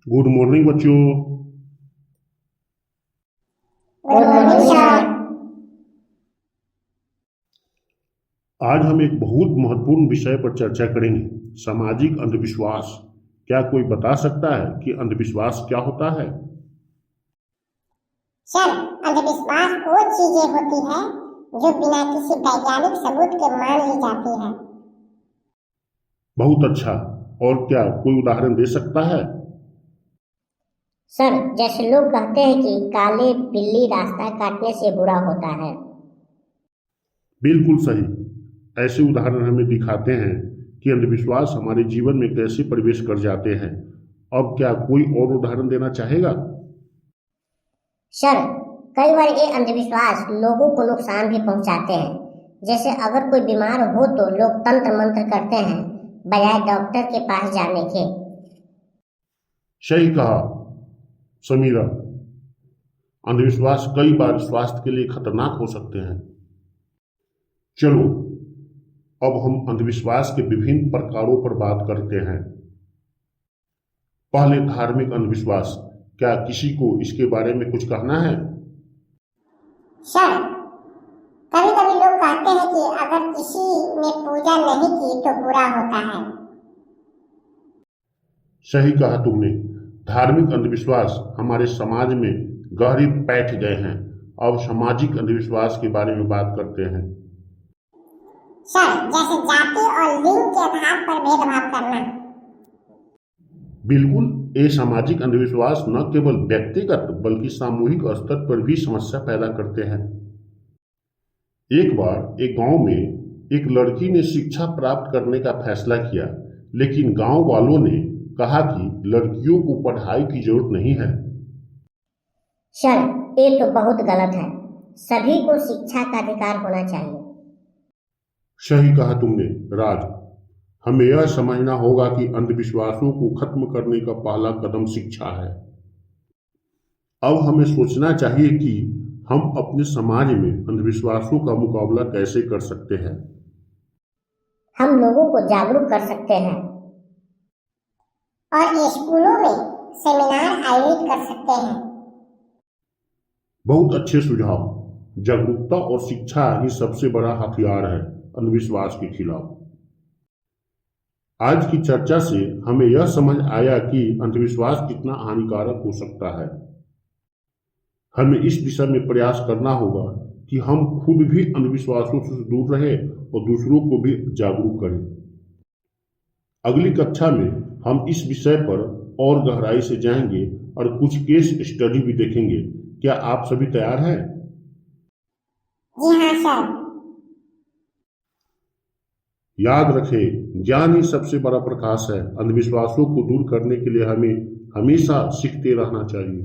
Good morning बच्चों। Good morning sir. आज हम एक बहुत महत्वपूर्ण विषय पर चर्चा करेंगे, सामाजिक अंधविश्वास। क्या कोई बता सकता है कि अंधविश्वास क्या होता है? सर, अंधविश्वास वो चीजें होती है जो बिना किसी वैज्ञानिक सबूत के मान ली जाती है। बहुत अच्छा। और क्या कोई उदाहरण दे सकता है? सर, जैसे लोग कहते हैं कि काले बिल्ली रास्ता काटने से बुरा होता है। बिल्कुल सही। ऐसे उदाहरण हमें दिखाते हैं कि अंधविश्वास हमारे जीवन में कैसे प्रवेश कर जाते हैं। अब क्या कोई और उदाहरण देना चाहेगा? सर, कई बार ये अंधविश्वास लोगों को नुकसान भी पहुंचाते हैं। जैसे अगर कोई बीमार हो तो लोग तंत्र मंत्र करते हैं बजाय डॉक्टर के पास जाने के। सही कहा समीरा। अंधविश्वास कई बार स्वास्थ्य के लिए खतरनाक हो सकते हैं। चलो, अब हम अंधविश्वास के विभिन्न प्रकारों पर बात करते हैं। पहले धार्मिक अंधविश्वास। क्या किसी को इसके बारे में कुछ कहना है? सर, कभी कभी लोग कहते हैं कि अगर किसी ने पूजा नहीं की तो बुरा होता है। सही कहा तुमने। धार्मिक अंधविश्वास हमारे समाज में गहरी बैठ गए हैं। अब सामाजिक अंधविश्वास के बारे में बात करते हैं। सर, जैसे जाति और लिंग के आधार पर भेदभाव करना। बिल्कुल, ये सामाजिक अंधविश्वास न केवल व्यक्तिगत बल्कि सामूहिक स्तर पर भी समस्या पैदा करते हैं। एक बार एक गांव में एक लड़की ने शिक्षा प्राप्त करने का फैसला किया, लेकिन गांव वालों ने कहा कि लड़कियों को पढ़ाई की जरूरत नहीं है। सर, ये तो बहुत गलत है। सभी को शिक्षा का अधिकार होना चाहिए। सही कहा तुमने राज। हमें यह समझना होगा कि अंधविश्वासों को खत्म करने का पहला कदम शिक्षा है। अब हमें सोचना चाहिए कि हम अपने समाज में अंधविश्वासों का मुकाबला कैसे कर सकते हैं। हम लोगों को जागरूक कर सकते हैं और स्कूलों में सेमिनार आयोजित कर सकते हैं। बहुत अच्छे सुझाव। जागरूकता और शिक्षा ही सबसे बड़ा हथियार है अंधविश्वास के खिलाफ। आज की चर्चा से हमें यह समझ आया कि अंधविश्वास कितना हानिकारक हो सकता है। हमें इस दिशा में प्रयास करना होगा कि हम खुद भी अंधविश्वासों से दूर रहें और दूसरों को भी जागरूक करें। अगली कक्षा में हम इस विषय पर और गहराई से जाएंगे और कुछ केस स्टडी भी देखेंगे। क्या आप सभी तैयार हैं? जी हाँ सर। याद रखें, ज्ञान ही सबसे बड़ा प्रकाश है। अंधविश्वासों को दूर करने के लिए हमें हमेशा सीखते रहना चाहिए।